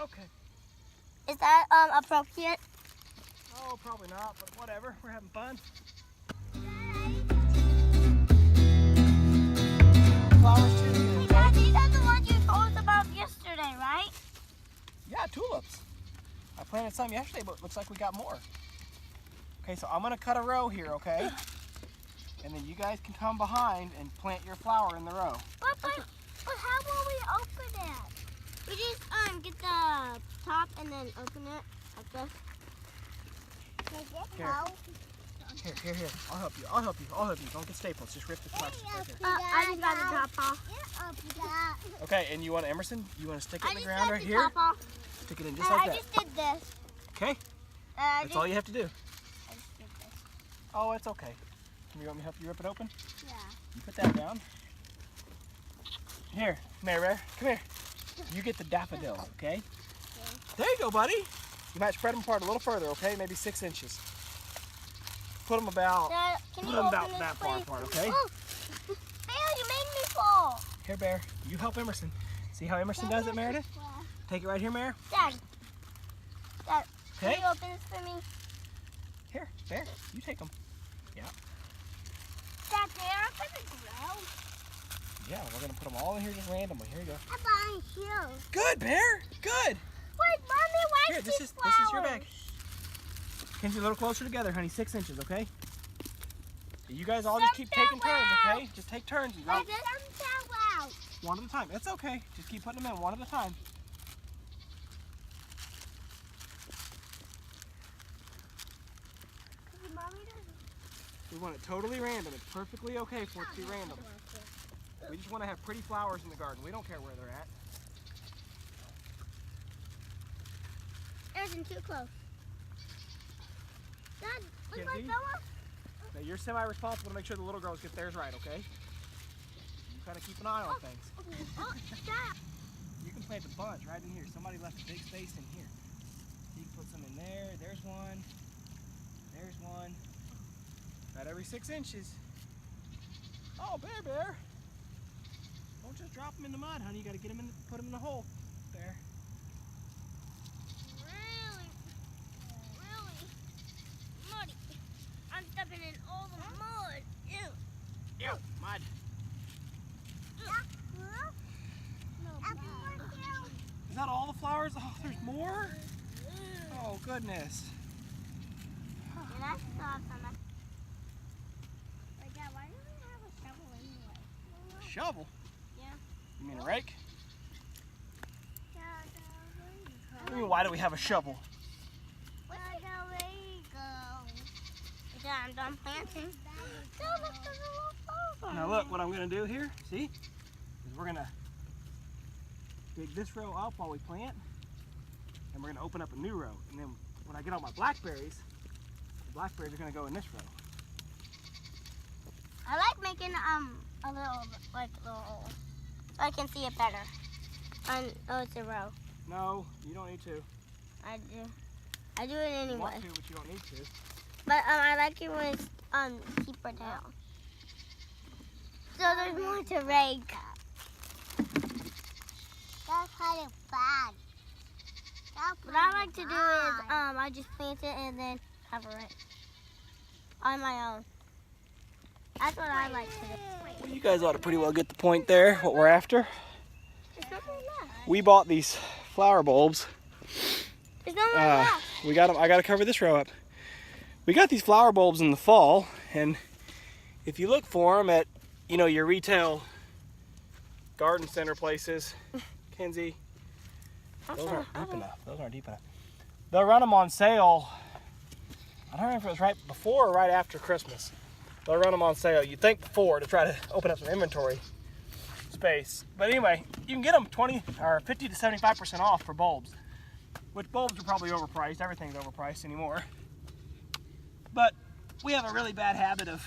Okay. Is that appropriate? Oh, probably not, but whatever. We're having fun. Flowers too. Hey, Dad, these are the ones you told us about yesterday, right? Yeah, tulips. I planted some yesterday, but it looks like we got more. Okay, so I'm gonna cut a row here, okay? And then you guys can come behind and plant your flower in the row. But how will we open it? We just get the top and then open it like this. Here. I'll help you. Don't get staples. Just rip the plastic right there. I just got the top off. Okay, and you want Emerson? You want to stick it in the ground right here? Top off. Stick it in just like that. I just did this. Okay? That's all you have to do. I just did this. Oh, it's okay. You want me to help you rip it open? Yeah. You put that down. Here, Mary, come here. You get the daffodils, okay? There you go, buddy. You might spread them apart a little further, okay? Maybe 6 inches. Put them about, that far apart, okay? Oh, Bear, you made me fall. Here, Bear, you help Emerson. See how Emerson does it, Meredith? Take it right here, Mare. Dad, okay. Can you open this for me? Here, Bear, you take them. Yeah. Dad, they're up in the ground. Yeah, we're going to put them all in here just randomly. Here you go. I'm buying here. Good, Bear. Good. Wait, Mommy, why here, this is your bag. Kenzie, a little closer together, honey. 6 inches, okay? You guys all just keep taking turns, okay? Just take turns. One at a time. It's okay. Just keep putting them in one at a time. We want it totally random. It's perfectly okay for it to be random. We just want to have pretty flowers in the garden. We don't care where they're at. It isn't too close. Dad, look my Kenzie? fella. Now you're semi-responsible to make sure the little girls get theirs right, okay? You gotta keep an eye on things. Oh, Dad. You can plant a bunch right in here. Somebody left a big space in here. You can put some in there. There's one. There's one. About every 6 inches. Oh, Bear. Don't just drop them in the mud, honey. You gotta get them in, put them in the hole. There. Really muddy. I'm stepping in all the mud. Ew. Ew, mud. Is that all the flowers? Oh, there's more? Oh, goodness. And I still have some. Wait, Dad, why do we have a shovel anyway? A shovel? Yeah. You mean a rake? Dad, What do you mean, why do we have a shovel? where'd we go? Dad, I'm done planting. Dad, look, there's a little flower. Now look, what I'm gonna do here, see? Is we're gonna dig this row up while we plant, and we're gonna open up a new row. And then when I get all my blackberries, the blackberries are gonna go in this row. I like making a little hole so I can see it better. Oh, it's a row. No, you don't need to. I do. I do it You anyway. want to, but you don't need to. But I like it when it's deeper down. So there's more to rake. That's kind of bad. What I like to do is I just plant it and then cover it on my own. That's what I like to do. Well, you guys ought to pretty well get the point there, what we're after. There's nothing left. We bought these flower bulbs. There's nothing left. We got them. I got to cover this row up. We got these flower bulbs in the fall, and if you look for them at, your retail garden center places, Kenzie, those aren't deep enough. Those aren't deep enough. They'll run them on sale. I don't remember if it was right before or right after Christmas. They'll run them on sale. You'd think before to try to open up some inventory space. But anyway, you can get them 20 or 50 to 75% off for bulbs, which bulbs are probably overpriced. Everything's overpriced anymore. But we have a really bad habit of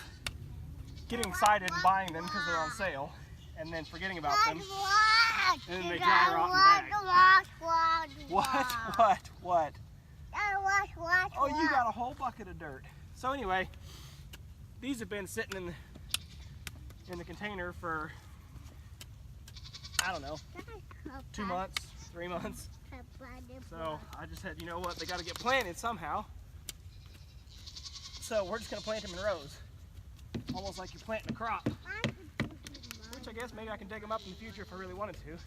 getting excited and buying them because they're on sale and then forgetting about them. And then they dry rot in bags. What? Oh, you got a whole bucket of dirt. So anyway, these have been sitting in the container for, I don't know, 2 months, 3 months. So I just said, you know what, they got to get planted somehow. So we're just going to plant them in rows. Almost like you're planting a crop. Which I guess maybe I can dig them up in the future if I really wanted to.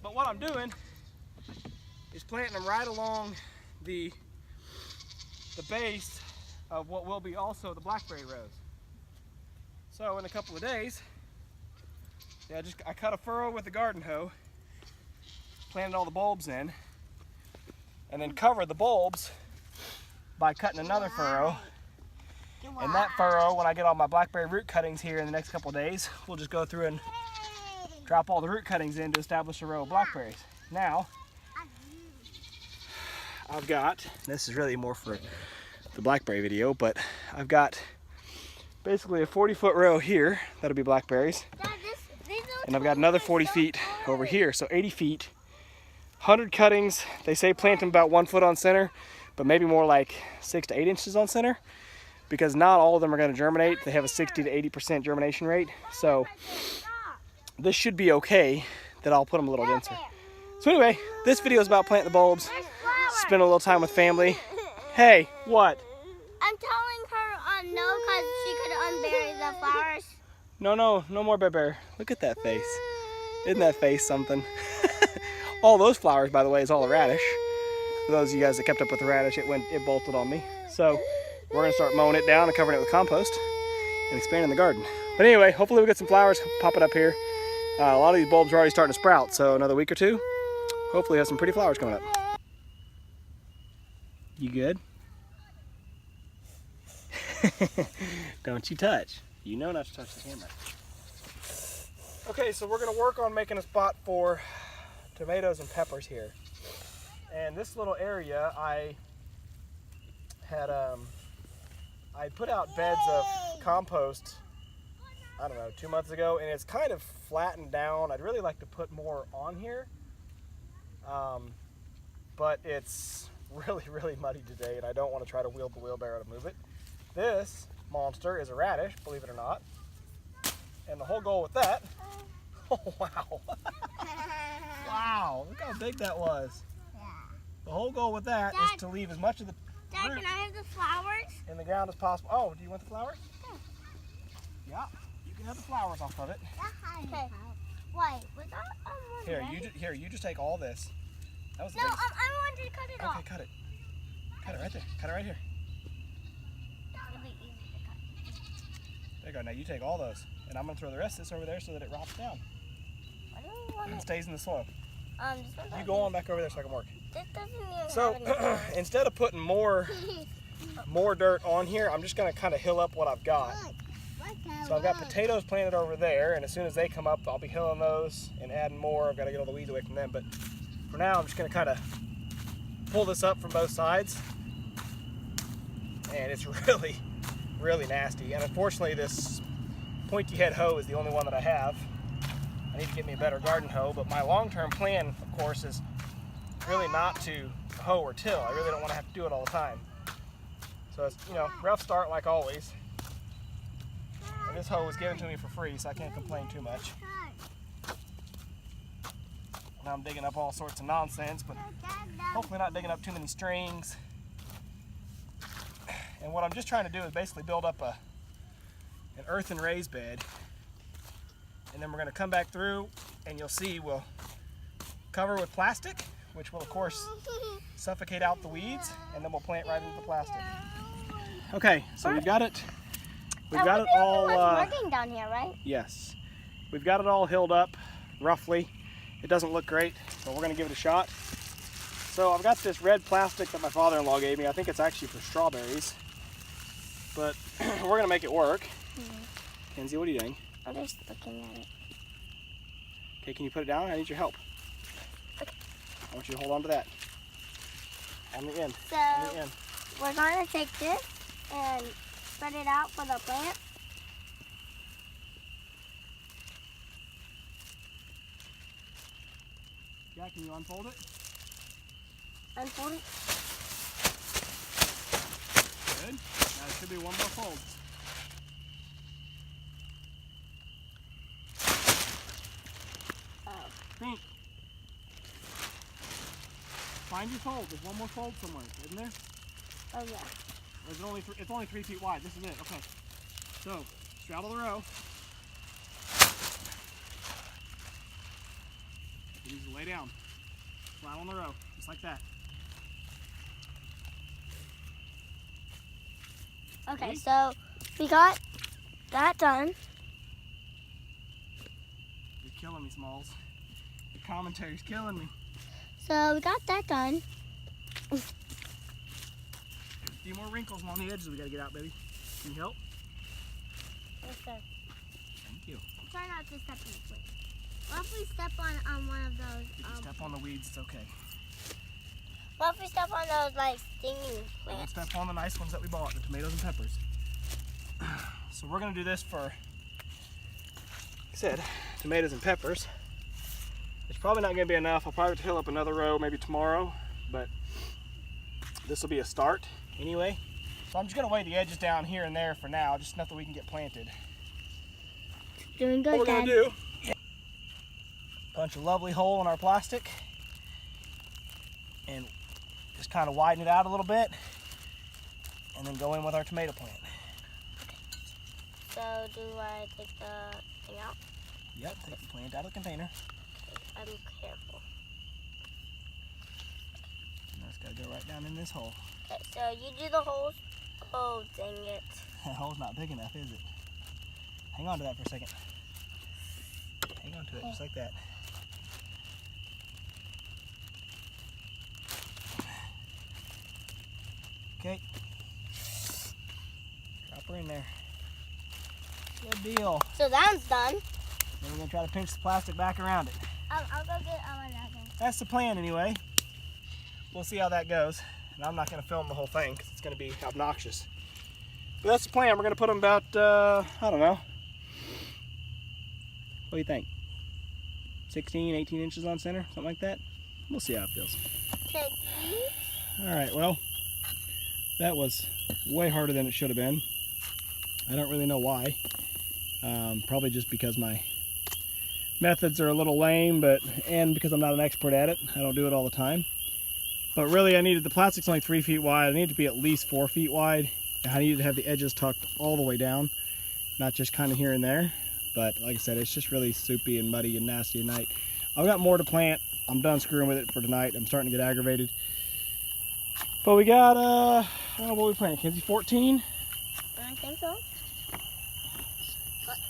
But what I'm doing is planting them right along the base of what will be also the blackberry rows. So in a couple of days, I cut a furrow with the garden hoe, planted all the bulbs in, and then covered the bulbs by cutting another furrow. And that furrow, when I get all my blackberry root cuttings here in the next couple of days, we'll just go through and drop all the root cuttings in to establish a row of blackberries. Now, I've got, this is really more for the blackberry video, but I've got basically a 40-foot row here, that'll be blackberries. And I've got another 40 feet over here, so 80 feet, 100 cuttings. They say plant them about 1 foot on center, but maybe more like 6 to 8 inches on center, because not all of them are going to germinate. They have a 60 to 80% germination rate, so this should be okay that I'll put them a little denser. So anyway, this video is about planting the bulbs, spend a little time with family. Hey, what? I'm telling her no, because she could unbury the flowers. No more bear. Look at that face. Isn't that face something? All those flowers, by the way, is all a radish. For those of you guys that kept up with the radish, it bolted on me. So we're gonna start mowing it down and covering it with compost and expanding the garden. But anyway, hopefully we get some flowers popping up here. A lot of these bulbs are already starting to sprout, so another week or two, hopefully we have some pretty flowers coming up. You good? Don't you touch. You know not to touch the camera. Okay, so we're going to work on making a spot for tomatoes and peppers here. And this little area, I put out beds of compost, I don't know, 2 months ago, and it's kind of flattened down. I'd really like to put more on here, but it's really muddy today, and I don't want to try to wield the wheelbarrow to move it. This monster is a radish, believe it or not. And the whole goal with that, oh wow. Wow, look how big that was. Yeah. The whole goal with that is to leave as much of the Dad, can I have the flowers? in the ground as possible. Oh, do you want the flowers? Yeah, you can have the flowers off of it. Okay. Wait, was that Here, you just take all this. That was the No, biggest. I wanted to cut it off. Okay, cut it. Cut it right there. Cut it right here. It'll be easy to cut. There you go. Now you take all those. And I'm going to throw the rest of this over there so that it rots down. I don't want And it. stays in the soil. This You go on back over there so I can work. This doesn't even So have any instead of putting more dirt on here, I'm just going to kind of hill up what I've got. So I've got potatoes planted over there, and as soon as they come up, I'll be hilling those and adding more. I've got to get all the weeds away from them, but for now, I'm just going to kind of pull this up from both sides, and it's really nasty. And unfortunately, this pointy head hoe is the only one that I have. I need to get me a better garden hoe, but my long-term plan, of course, is really not to hoe or till. I really don't want to have to do it all the time. So it's, rough start like always. And this hoe was given to me for free, so I can't complain too much. Now I'm digging up all sorts of nonsense, but hopefully not digging up too many strings. And what I'm just trying to do is basically build up an earthen raised bed. And then we're going to come back through, and you'll see we'll cover with plastic, which will of course suffocate out the weeds, and then we'll plant right into the plastic. Okay, so we've got it. We've got it all. working down here, right? Yes, we've got it all hilled up, roughly. It doesn't look great, but we're going to give it a shot. So I've got this red plastic that my father-in-law gave me. I think it's actually for strawberries, but we're going to make it work. Kenzie, what are you doing? I'm just looking at it. Okay, can you put it down? I need your help. Okay. I want you to hold on to that. On the end. So On the end. we're going to take this and spread it out for the plant. Yeah, can you unfold it? Unfold it. Good. Now there should be one more fold. Oh. Pink. Find your fold. There's one more fold somewhere, isn't there? Oh yeah. Or is it only it's only 3 feet wide. This is it. Okay. So straddle the row. You need to lay down. Flat on the row, just like that. Okay, Ready? so we got that done. You're killing me, Smalls. Your commentary's killing me. So we got that done. There's a few more wrinkles along the edges we gotta get out, baby. Can you help? Yes, sir. Thank you. Try not to step in the way. What if we step on one of those? If you step on the weeds, it's okay. What if we step on those like stinging Don't plants? step on the nice ones that we bought, the tomatoes and peppers. So we're gonna do this for, like I said, tomatoes and peppers. It's probably not gonna be enough. I'll probably have to fill up another row maybe tomorrow, but this will be a start anyway. So I'm just gonna weigh the edges down here and there for now, just enough that we can get planted. Doing What good, we're Dad. gonna do, punch a lovely hole in our plastic and just kind of widen it out a little bit and then go in with our tomato plant. So do I take the thing out? Yep, take the plant out of the container. I'm careful. And that's gotta go right down in this hole. Okay, so you do the holes. Oh, dang it. That hole's not big enough, is it? Hang on to that for a second. Hang on to it, just like that. Okay. Drop her in there. Good deal. So that's done. Then we're gonna try to pinch the plastic back around it. I'll go get my napkin. That's the plan anyway. We'll see how that goes. And I'm not gonna film the whole thing because it's gonna be obnoxious. But that's the plan. We're gonna put them about, I don't know. What do you think? 16, 18 inches on center, something like that. We'll see how it feels. Take these. All right, well, that was way harder than it should have been. I don't really know why. Probably just because my methods are a little lame, and because I'm not an expert at it. I don't do it all the time. But really, the plastic's only 3 feet wide. I need to be at least 4 feet wide. I needed to have the edges tucked all the way down, not just kind of here and there. But like I said, it's just really soupy and muddy and nasty at night. I've got more to plant. I'm done screwing with it for tonight. I'm starting to get aggravated. But we got, I don't know what we planted, Kenzie, 14? I think so.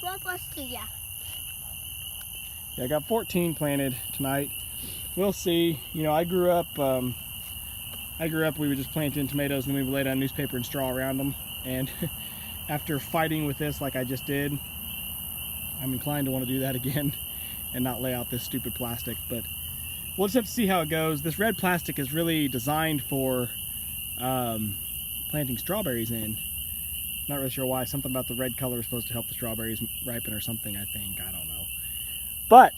12 plus 2, yeah. Yeah, I got 14 planted tonight. We'll see. You know, I grew up, we would just plant in tomatoes and then we would lay down newspaper and straw around them. And after fighting with this like I just did, I'm inclined to want to do that again and not lay out this stupid plastic. But we'll just have to see how it goes. This red plastic is really designed for planting strawberries in. Not really sure why. Something about the red color is supposed to help the strawberries ripen or something, I think. I don't know. But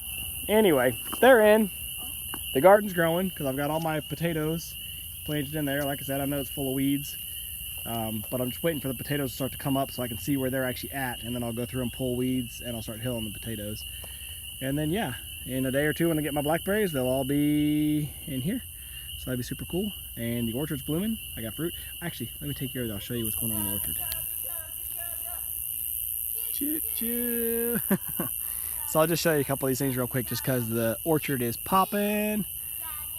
anyway, they're in. The garden's growing because I've got all my potatoes planted in there. Like I said, I know it's full of weeds. But I'm just waiting for the potatoes to start to come up so I can see where they're actually at. And then I'll go through and pull weeds and I'll start hilling the potatoes. And then, yeah, in a day or two when I get my blackberries, they'll all be in here. So that'd be super cool. And the orchard's blooming. I got fruit. Actually, let me take you over there. I'll show you what's going on in the orchard. Choo choo. So I'll just show you a couple of these things real quick just because the orchard is popping.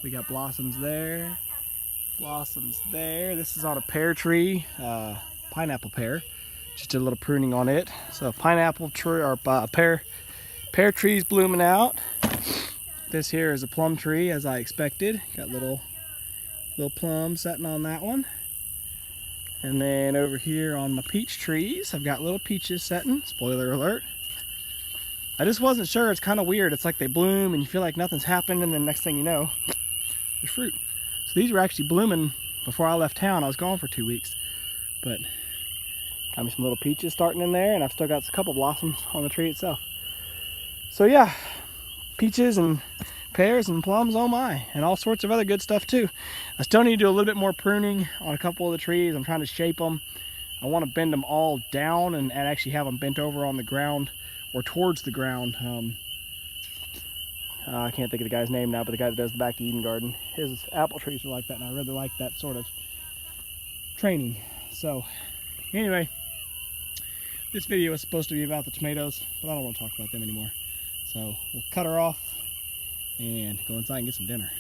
We got blossoms there. Blossoms there. This is on a pear tree, pineapple pear. Just did a little pruning on it. So pineapple tree or pear trees blooming out. This here is a plum tree, as I expected. Got little plums sitting on that one. And then over here on my peach trees, I've got little peaches setting. Spoiler alert. I just wasn't sure. It's kind of weird. It's like they bloom and you feel like nothing's happened, and then next thing you know, there's fruit. So these were actually blooming before I left town. I was gone for 2 weeks. But got me some little peaches starting in there, and I've still got a couple blossoms on the tree itself. So yeah, peaches and pears and plums, oh my, and all sorts of other good stuff too. I still need to do a little bit more pruning on a couple of the trees. I'm trying to shape them. I want to bend them all down and actually have them bent over on the ground or towards the ground. I can't think of the guy's name now, but the guy that does the Back to Eden garden. His apple trees are like that, and I really like that sort of training. So anyway, this video is supposed to be about the tomatoes, but I don't want to talk about them anymore. So we'll cut her off and go inside and get some dinner.